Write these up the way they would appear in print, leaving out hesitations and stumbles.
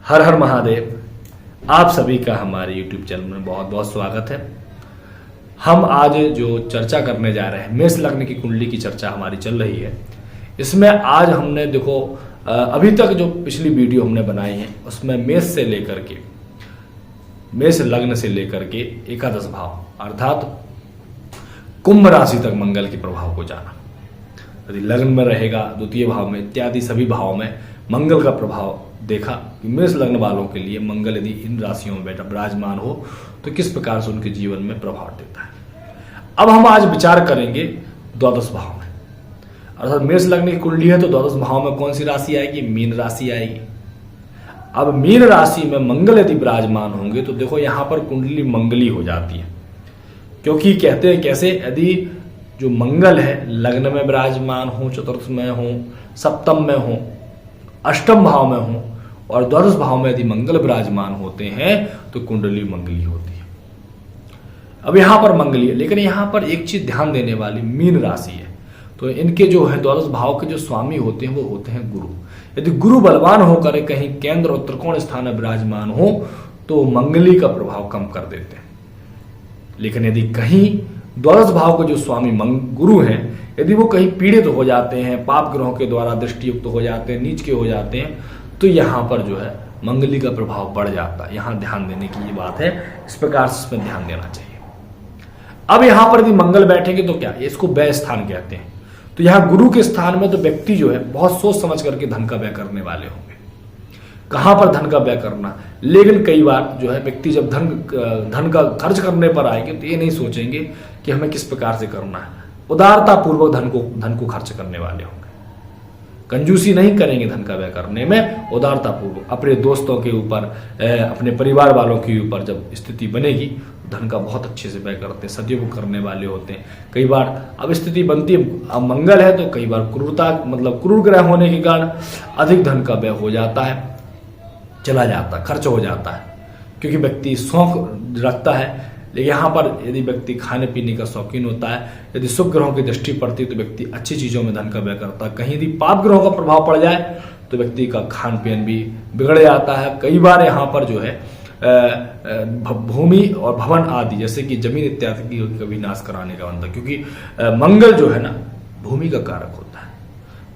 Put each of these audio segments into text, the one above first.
हर हर महादेव। आप सभी का हमारे YouTube चैनल में बहुत बहुत स्वागत है। हम आज जो चर्चा करने जा रहे हैं, मेष लग्न की कुंडली की चर्चा हमारी चल रही है। इसमें आज हमने देखो अभी तक जो पिछली वीडियो हमने बनाई है उसमें मेष लग्न से लेकर के एकादश भाव अर्थात कुंभ राशि तक मंगल के प्रभाव को जाना। यदि लग्न में रहेगा, द्वितीय भाव में इत्यादि सभी भावों में मंगल का प्रभाव देखा कि मेष लग्न वालों के लिए मंगल यदि इन राशियों में बैठा विराजमान हो तो किस प्रकार से उनके जीवन में प्रभाव देता है। अब हम आज विचार करेंगे द्वादश भाव में, अर्थात मेष लग्न की कुंडली है तो द्वादश भाव में कौन सी राशि आएगी? मीन राशि आएगी। अब मीन राशि में मंगल यदि विराजमान होंगे तो देखो यहां पर कुंडली मंगली हो जाती है, क्योंकि कहते हैं कैसे, यदि जो मंगल है लग्न में विराजमान हो, चतुर्थ में हो, सप्तम में हो, अष्टम भाव में हो और द्वादश भाव में यदि मंगल विराजमान होते हैं तो कुंडली मंगली होती है। अब यहां पर मंगली है, लेकिन यहां पर एक चीज ध्यान देने वाली, मीन राशि है तो इनके जो है द्वादश भाव के जो स्वामी होते हैं वो होते हैं गुरु। यदि गुरु बलवान होकर कहीं केंद्र और त्रिकोण स्थान में विराजमान हो तो मंगली का प्रभाव कम कर देते हैं। लेकिन यदि कहीं द्वादश भाव के जो स्वामी गुरु हैं यदि वो कहीं पीड़ित हो जाते हैं, पाप ग्रहों के द्वारा दृष्टियुक्त हो जाते हैं, नीच के हो जाते हैं, तो यहां पर जो है मंगली का प्रभाव बढ़ जाता है। यहां ध्यान देने की ये बात है, इस प्रकार से इसमें ध्यान देना चाहिए। अब यहां पर यदि मंगल बैठेंगे तो क्या, इसको व्यय स्थान कहते हैं। तो यहां गुरु के स्थान में तो व्यक्ति जो है बहुत सोच समझ करके धन का व्यय करने वाले होंगे। कहां पर धन का व्यय करना, लेकिन कई बार जो है व्यक्ति जब धन का खर्च करने पर आएंगे तो ये नहीं सोचेंगे कि हमें किस प्रकार से करना है। उदारता पूर्वक धन को खर्च करने वाले होंगे, कंजूसी नहीं करेंगे धन का व्यय करने में, उदारता पूर्वक अपने दोस्तों के ऊपर, अपने परिवार वालों के ऊपर जब स्थिति बनेगी धन का बहुत अच्छे से व्यय करते हैं, सदुपयोग करने वाले होते हैं। कई बार अब स्थिति बनती है, अब मंगल है तो कई बार क्रूरता मतलब क्रूर ग्रह होने के कारण अधिक धन का व्यय हो जाता है, चला जाता है, खर्च हो जाता है, क्योंकि व्यक्ति शौक रखता है। लेकिन यहाँ पर यदि व्यक्ति खाने पीने का शौकीन होता है, यदि शुभ ग्रहों की दृष्टि पड़ती है तो व्यक्ति अच्छी चीजों में धन का व्यय करता है। कहीं यदि पाप ग्रहों का प्रभाव पड़ जाए तो व्यक्ति का खान पीन भी बिगड़ जाता है। कई बार यहाँ पर जो है भूमि और भवन आदि जैसे कि जमीन इत्यादि का विनाश कराने का बनता है, क्योंकि मंगल जो है ना भूमि का कारक होता है,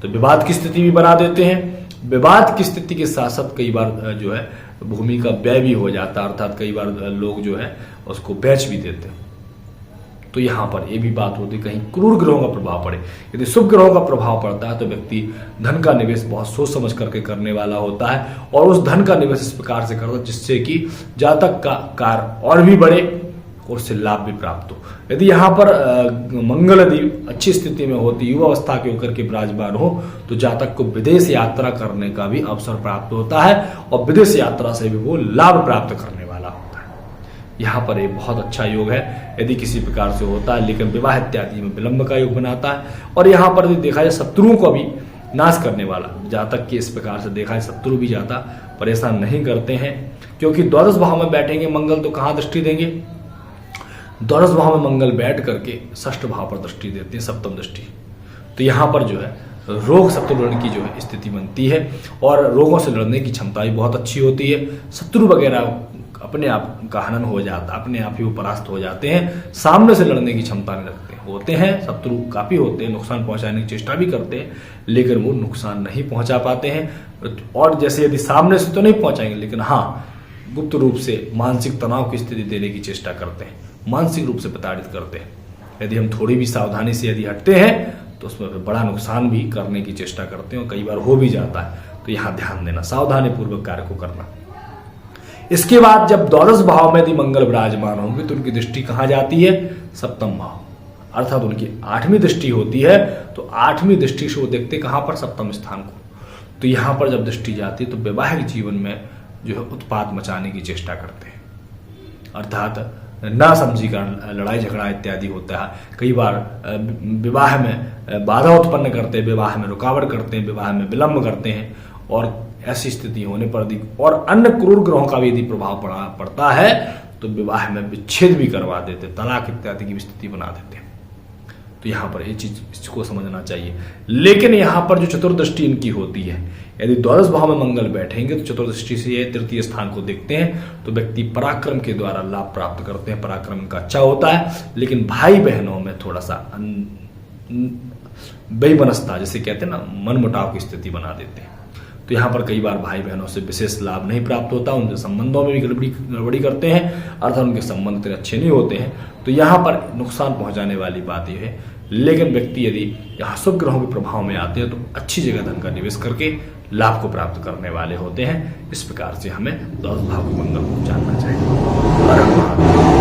तो विवाद की स्थिति भी बना देते हैं। विवाद की स्थिति के साथ साथ कई बार जो है भूमि का व्यय भी हो जाता है, अर्थात कई बार लोग जो है उसको बेच भी देते हैं। तो यहां पर यह भी बात होती है कहीं क्रूर ग्रहों का प्रभाव पड़े। यदि शुभ ग्रहों का प्रभाव पड़ता है तो व्यक्ति धन का निवेश बहुत सोच समझ करके करने वाला होता है और उस धन का निवेश इस प्रकार से करता है जिससे कि जातक का कार्य और भी बढ़े और उससे लाभ भी प्राप्त हो। यदि यहाँ पर मंगल यदि अच्छी स्थिति में होती, युवा अवस्था के होकर के विराजमान हो तो जातक को विदेश यात्रा करने का भी अवसर प्राप्त होता है और विदेश यात्रा से भी वो लाभ प्राप्त करने वाला होता है। यहाँ पर एक बहुत अच्छा योग है यदि किसी प्रकार से होता है, लेकिन विवाह इत्यादि में विलंब का योग बनाता है। और यहाँ पर यदि देखा जाए शत्रुओं को भी नाश करने वाला, जातक के इस प्रकार से देखा जाए शत्रु भी ज्यादा परेशान नहीं करते हैं, क्योंकि द्वादश भाव में बैठेंगे मंगल तो कहाँ दृष्टि देंगे? द्वादश भाव में मंगल बैठ करके षष्ठ भाव पर दृष्टि देते हैं, सप्तम दृष्टि। तो यहाँ पर जो है रोग शत्रु लड़ने की जो है स्थिति बनती है और रोगों से लड़ने की क्षमता भी बहुत अच्छी होती है। शत्रु वगैरह अपने आप का हनन हो जाता, अपने आप ही वो परास्त हो जाते हैं, सामने से लड़ने की क्षमता नहीं रखते होते हैं। शत्रु काफी होते हैं, नुकसान पहुंचाने की चेष्टा भी करते हैं, लेकिन वो नुकसान नहीं पहुंचा पाते हैं। और जैसे यदि सामने से तो नहीं पहुंचाएंगे, लेकिन हाँ गुप्त रूप से मानसिक तनाव की स्थिति देने की चेष्टा करते हैं, मानसिक रूप से प्रताड़ित करते हैं। यदि हम थोड़ी भी सावधानी से यदि हटते हैं तो उसमें फिर बड़ा नुकसान भी करने की चेष्टा करते हैं और कई बार हो भी जाता है। तो यहां ध्यान देना, सावधानी पूर्वक कार्य को करना। इसके बाद जब द्वादश भाव में यदि मंगल विराजमान होंगे तो उनकी दृष्टि कहां जाती है? सप्तम भाव, अर्थात उनकी 8वीं दृष्टि होती है। तो 8वीं दृष्टि से वो देखते कहां पर? सप्तम स्थान को। तो यहां पर जब दृष्टि जाती है तो वैवाहिक जीवन में जो है उत्पात मचाने की चेष्टा करते हैं, अर्थात ना समझी का लड़ाई झगड़ा इत्यादि होता है। कई बार विवाह में बाधा उत्पन्न करते हैं, विवाह में रुकावट करते हैं, विवाह में विलंब करते हैं और ऐसी स्थिति होने पर और अन्य क्रूर ग्रहों का भी यदि प्रभाव पड़ता है तो विवाह में विच्छेद भी करवा देते, तलाक इत्यादि की स्थिति बना देते हैं। तो यहाँ पर ये चीज इसको समझना चाहिए। लेकिन यहाँ पर जो चतुर्दृष्टि इनकी होती है, यदि द्वादश भाव में मंगल बैठेंगे तो चतुर्दृष्टि से ये तृतीय स्थान को देखते हैं, तो व्यक्ति पराक्रम के द्वारा लाभ प्राप्त करते हैं, पराक्रम इनका अच्छा होता है। लेकिन भाई बहनों में थोड़ा सा बेबनस्ता, जैसे कहते हैं ना, मनमुटाव की स्थिति बना देते हैं। तो यहाँ पर कई बार भाई बहनों से विशेष लाभ नहीं प्राप्त होता, उनके संबंधों में भी गड़बड़ी करते हैं, अर्थात उनके संबंध इतने अच्छे नहीं होते हैं। तो यहाँ पर नुकसान पहुंचाने वाली बात यह है। लेकिन व्यक्ति यदि यहाँ शुभ ग्रहों के प्रभाव में आते हैं तो अच्छी जगह धन का निवेश करके लाभ को प्राप्त करने वाले होते हैं। इस प्रकार से हमें द्वादश भाव के मंगल को जानना चाहिए।